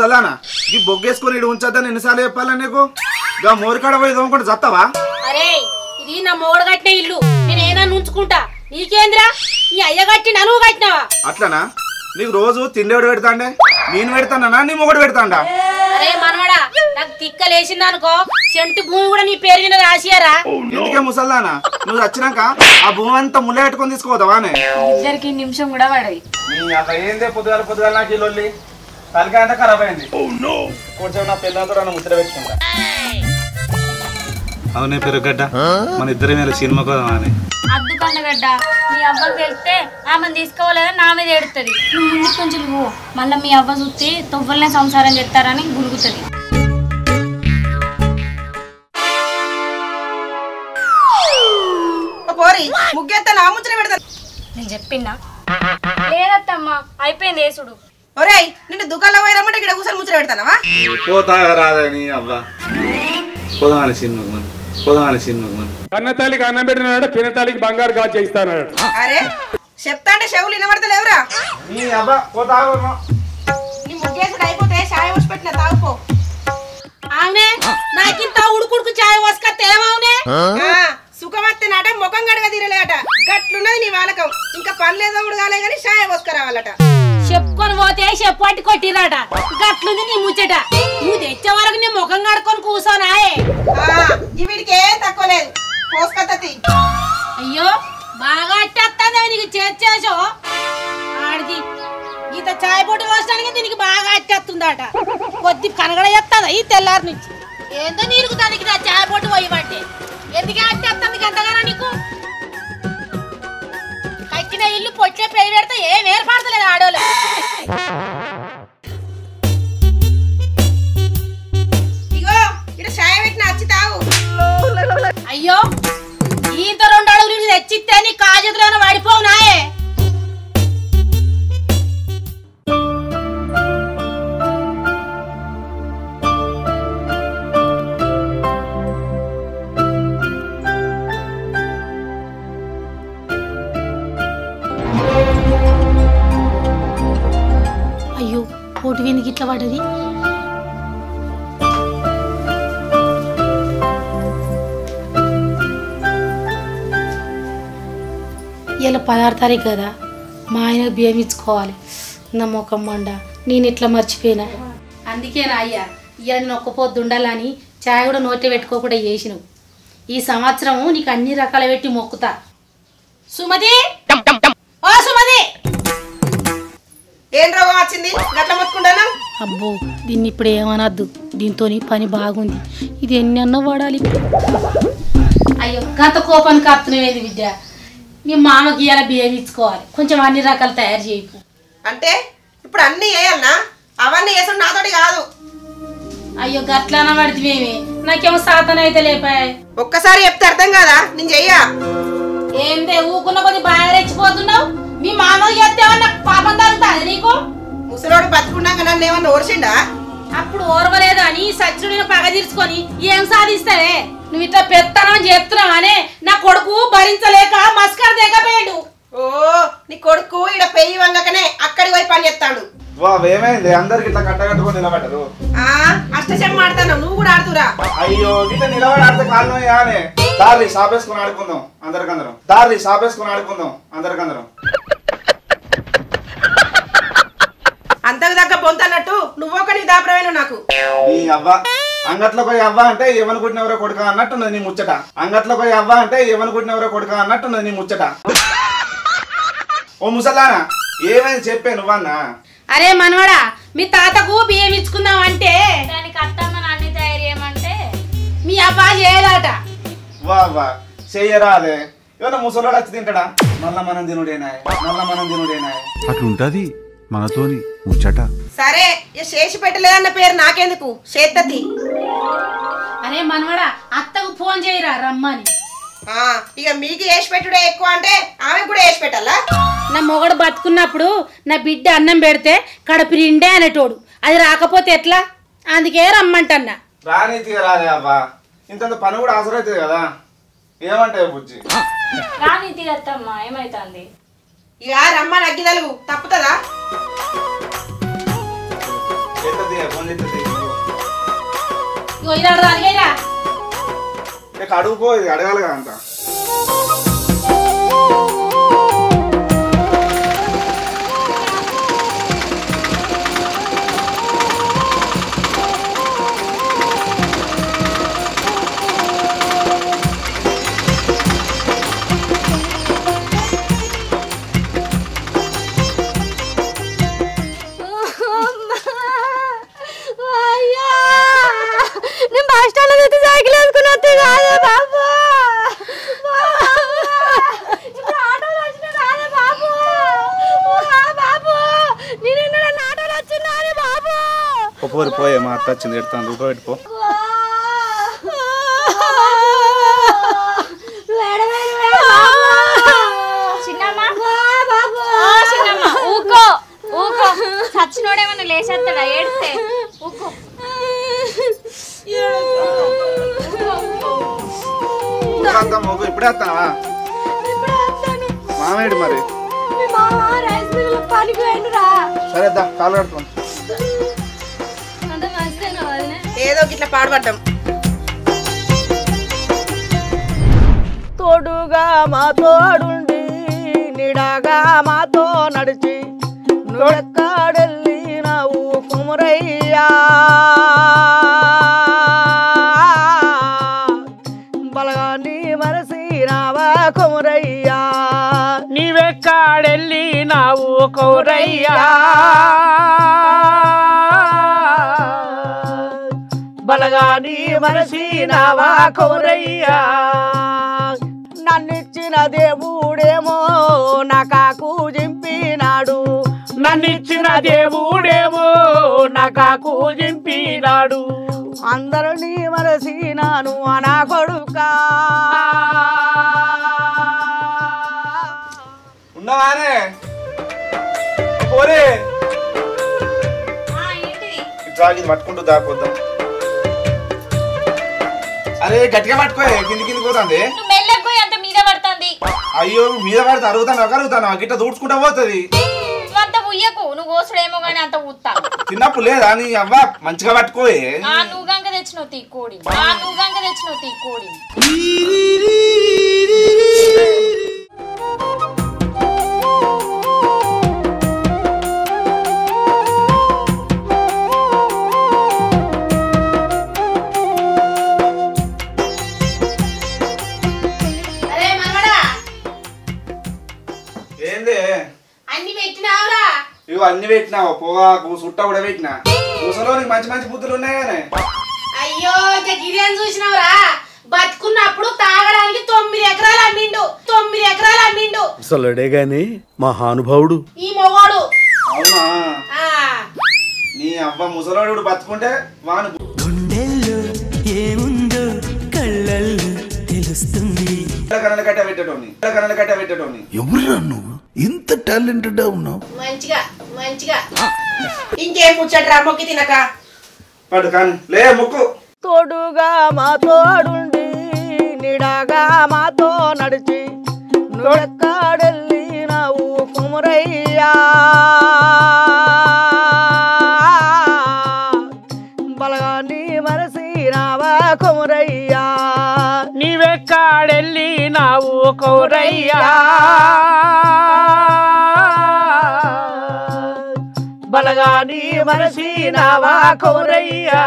ముసలానా ఈ బొగ్గేసుకొని ఇడు ఉంచద్దని ఎన్నిసార్లు చెప్పాలా నీకు గా మోరికాడ పోయి దోమకుండా చస్తావా? అరే ఇది నా మొగడు కట్టిన ఇల్లు, నేనేనా ఉంచుకుంటా, నీకేంద్రా? ఈ అయ్య కట్టినా నువ్వు కట్టినావా? అట్లనా? నీకు రోజు తిండేవాడు పెడతాండే, నేను పెడతానా నీ మొగడు పెడతాండా? అరే మనవడా, నాకు తిక్కలేసింది అనుకో, సెంటు భూమి కూడా నీ పేరు మీద రాసియారా? ఎందుకే ముసల్దానా, నువ్వు వచ్చినాక ఆ భూమి అంతా ముళ్ళ పెట్టుకొని తీసుకోవద్దావానే? ఇద్దరికి నిమిషం కూడా పడవి. ఏందే పొద్దుగాల నాకు ఈ లొల్లి తలకాయ అంతా ఖరాబ్ అయింది. కొంచెం నా పిల్లలతో ముద్ర పెట్టుకుంటా. అవునే పెరుగడ్డ, మన ఇద్దరి మీద సినిమా కదా అని అద్దు కన్నగడ్డ, మీ అవ్వకు తెలిస్తే ఆమెను తీసుకోవాలని నా మీద ఏడుతుంది. నువ్వు ముందు కొంచెం నువ్వు మళ్ళీ మీ అవ్వ చూస్తే తొవ్వలనే సంసారం చేస్తారని గురుగుతుంది. ముగ్గెత్తా నా ముచ్చట పెడతా. నేను చెప్పిందా? లేదత్తమ్మా, అయిపోయింది ఏసుడు. ఒరేయ్ నిన్ను దుకాణంలో పోయి రమ్మంటే ఇక్కడ కూర్చొని ముచ్చట పెడతానవా? పోతా రాదని అవ్వ పోదాని సినిమా కన్నతాలికి అన్నం పెట్టినాడు, పినతాలికి బంగారు గాజు చేయిస్తాడు. అరే చెప్తా అంటే చెవులు వినబడతలేవురా? నీ అవ్వ పోతా నీ ముగ్గేసుడు అయిపోతే చాయ్ పోసి పెట్టిన తాగుపో. అవునే నాకింత ఉడుకుడుకు చాయ్ పోసుకొస్తే ఏమవునే? సుఖమత్తే నాట ముఖం గడగ తీరలేట, గట్లున్నది నీ వాలకం. ఇంకా పనిలేదో కూడా కాలే గానీ చాయ్ పోసుకురావాలట. చెప్పుకొని పోతే చెప్పట్టి కొట్టిరాట, గట్లుంది నీ ముచ్చట. నువ్వు తెచ్చే వరకు నీ ముఖం కడుకొని కూర్చోనాయే. వీడికి ఏం తక్కువ లేదు, పోసుకొత్తది. అయ్యో బాగా అట్టేస్తానే నీకు చేసేసో ఆడిది. గీత చాయ్ పొట్టు పోసడానికి దీనికి బాగా అట్టేస్తుందట. కొద్ది కనగడ ఎత్తాదా ఈ తెల్లారి నుంచి? ఏందో నీరుకు దానికి నా చాయ్ పొట్టు పోయబట్టే ఎందుకే అట్టేస్తుంది గంటగానో నీకు? కట్టిన ఇల్లు పొట్లే పెయి పెడితే ఏం ఏర్పడతలేదు ఆడోళ్ళు. ఇగో ఇక్కడ చాయ్ పెట్టిన వచ్చి తాగు. అయ్యో ఈత 2 అడుగులు తెచ్చిస్తే నీ కాజులోనే పడిపోవు నాయే. అయ్యో పోటీ విందుకి ఇట్లా పడ్డది. ఇలా 16 తారీఖు కదా, మా ఆయన బియ్యం ఇచ్చుకోవాలి. నా ముఖం మండ, నేను ఇట్లా మర్చిపోయినా. అందుకేనా అయ్యా ఇలా నేను ఒక్క పొద్దు ఉండాలని చాయ్ కూడా నోటే పెట్టుకోకుండా చేసినావు. ఈ సంవత్సరము నీకు అన్ని రకాల పెట్టి మొక్కుతా. సుమతి, ఓ సుమతి, ఏం రోగం వచ్చింది గట్ల మొత్తుకుంటాను? అబ్బో దీన్ని ఇప్పుడు ఏమనద్దు, దీంతో పని బాగుంది. ఇది ఎన్ని అన్న వాడాలి. అయ్యో గంత కోపానికి అర్థమేది బిడ్డ. మీ మామకి ఇలా బియ్యం ఇచ్చుకోవాలి, కొంచెం అన్ని రకాలు తయారు చేయకు. అంటే ఇప్పుడు అన్ని వేయాలనా? అవన్నీ వేసుడు నాతోటి కాదు. అయ్యో గట్లన పడితేమేమి, నాకేమో సాతన అయితే లేపాయి. ఒక్కసారి చెప్తే అర్థం కాదా? నేను చెయ్యా. ఏందే ఊకున్న కొద్ది బాగా రెచ్చిపోతున్నావు? మీ మామకి చెప్తే ఏమన్నా పాపం తగ్గుతుంది నీకు? ముసలోడు బతుకున్నాక నన్ను ఏమన్నా ఓర్చిండా? అప్పుడు ఓర్వలేదు అని సచ్చుడిని పగ తీర్చుకొని ఏం సాధిస్తావే? నువ్వు ఇట్లా పెత్తనం చెప్తున్నావనే నా కొడుకు భరించలేక మస్కర్ దిగపోయాడు. ఓ నీ కొడుకు ఇడ పెయ్యి వంగకనే అక్కడికి పోయి పని చేస్తాడు. ఏమైంది అందరికి ఇట్లా కట్టగట్టుకొని నిలబడ్డారు? అష్టచమ్మ ఆడతాను, నువ్వు కూడా ఆడుతురా. అయ్యో ఇట్లా నిలబడి ఆడితే కారణం యానే. దారి సాపేసుకొని ఆడుకుందాం అందరికందరం, దారి సాపేసుకొని ఆడుకుందాం అందరికందరం. అంతకు దగ్గ పొంతన్నట్టు నువ్వొక నీ దాపరమైన నాకు. నీ అవ్వ అంగట్లో పోయి అవ్వ అంటే ఏమనుకుంటున్నవరో కొడుక అన్నట్టున్నది నీ ముచ్చట. అంగట్లో పోయి అవ్వ అంటే ఏమనుకుంటున్నవరో కొడుక అన్నట్టున్నది నీ ముచ్చట. ఓ ముసలానా ఏమైంది చెప్పే నువ్వన్నా? అరే మనవడా, మీ తాతకు బియ్యం ఇచ్చుకుందాం అంటే దానికి అత్తమ్మ అన్ని తయారు చేయమంటే మీ అబ్బా చేయదట. వా వా చెయ్యరాదే, ఏమన్నా ముసలోడు వచ్చి తింటాడా? మళ్ళా మనం తినుడేనాయ్, మళ్ళా మనం తినుడేనాయ్. అట్లుంటది మనతోని ముచ్చట. సరే చేసి పెట్టలేదన్న పేరు నాకెందుకు, చేత్తది. అరే మనవడా, అత్తకు ఫోన్ చేయరా రమ్మని. ఇక మీకు వేసి పెట్టుడే ఎక్కువ అంటే ఆమె కూడా వేసి పెట్టాలా? నా మొగడు బతుకున్నప్పుడు నా బిడ్డ అన్నం పెడితే కడుపు నిండే అనేటోడు, అది రాకపోతే ఎట్లా? అందుకే రమ్మంటన్నా. రానీతిగా రాదే అవ్వా, ఇంత పని కూడా అవసరం అవుతుంది కదా. ఏమంటావు బుజ్జి? రానీతిగా అత్తమ్మా, ఏమైతుంది? ఇక రమ్మని అగ్గిదలుగు తప్పుతుందా? ఫోన్ చేస్తుంది అడుగుపో ఇది అడగాలి కదా అంత పోరు పోయే మా అత్త వచ్చింది ఎడతాను రూపాయి పెట్టుకో చచ్చినోడేమన్నా లేచేస్తాడా ఏడితే ఊకో ఇప్పుడే వస్తావా మామేడు మరి సరే కాలు కట్టుకోండి ఏదో ఇట్లా పాడుపడ్డాం తోడుగా మా తోడుండి నిడాగా మాతో నడిచి నువ్వెక్కడెళ్ళి నావు కుమరయ్యా బలగాన్ని మరసినావా కుమరయ్యా నీవెక్కడెళ్ళి నావు కౌరయ్యా బలగాని మరసినావా కౌరయ్యా నన్నిచ్చిన దేవుడేమో నా కాకు జింపినాడు నన్నిచ్చిన దేవుడేమో నా కాకు జింపినాడు అందరినీ మరసినాను అనా కొడుకా ఉన్నావానే పోరే ఇది పట్టుకుంటూ దాకొద్దాం అరే గట్టిగా పట్టుకో కింది పోతుంది అయ్యో మీద పడితే అరుగుతాను గిట్ట దూడ్చుకుంటా పోతుంది నువ్వు కోసుడేమో గానీ అంత ఊతా చిన్నప్పుడు లేదా నీ అవ్వ మంచిగా పట్టుకో నువ్వు గంగ తెచ్చినావు తీకోడి తీకోడి ఇవి అన్ని పెట్టినావు పొగాకు సుట్ట కూడా పెట్టినా ముసలో నీకు మంచి మంచి బుద్ధులు ఉన్నాయనే అయ్యో గిరిని చూసినావురా బతుకున్నప్పుడు తాగడానికి 9 ఎకరాలు అమ్మిండు అసలుడే గాని మహానుభావుడు ఈ మొగోడు అవునా నీ అవ్వ ముసలోడు బతుకుంటే వాను గుండెల్లో ఏముందో కళ్ళల్లో తెలుస్తుంది కన్నడ కట్ట పెట్టేటోని ఎవరురా నువ్వు ఇంత టాలెంటెడ్ ఉన్నావు మంచిగా ఇంకేం ముచ్చట్రా మొక్కి తినక పడు కానీ లే ముక్కు తోడుగా మా తోడుండి నిడాగా మాతో నడిచి నువ్వెక్కడెళ్ళి నావు కుమరయ్యా బలగాన్ని మరసినావా కుమరయ్యా నీవెక్కడెళ్ళి నావు కౌరయ్యా బలగాని మరసినావా కౌరయ్యా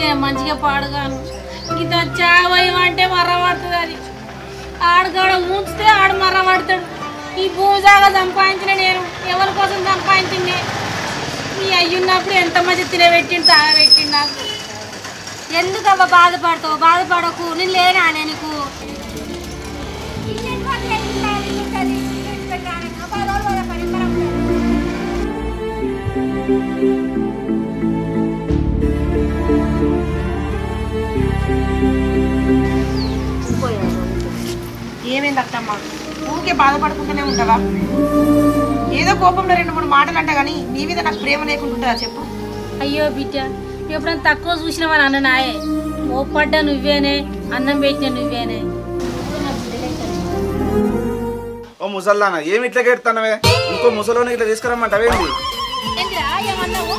ఏం మంచిగా పాడుగాను ఇంత చావయ్యమంటే మర్రపడుతుంది అది ఆడగాడ ఉంచితే ఆడు మర్రపడతాడు ఈ భూజాగా సంపాదించిన నేను ఎవరి కోసం సంపాదించింది నీ అయ్యున్నప్పుడు ఎంత మంచి తినబెట్టిండు తాగబెట్టిండు నాకు ఎందుకవ్వ బాధపడతావు బాధపడకు నేను లేనా నీకు అమ్మా ఊరికే బాధపడుకుంటూనే ఉంటావా? ఏదో కోపంలో 2-3 మాటలు అంట కానీ నీ మీద నాకు ప్రేమ లేకుండా ఉంటుందా చెప్పు? అయ్యో బిడ్డ ఎప్పుడైనా తక్కువ చూసినావని అన్న నాయే మోపడ్డా నువ్వేనే అన్నం పెట్టిన నువ్వేనే. ఓ ముసల్లానా ఏమి ఇట్లా కేడుతున్నావే? ఇంకో ముసలోని ఇట్లా తీసుకురమ్మంటావేంటి? ఏంటిరా ఏమన్నావు?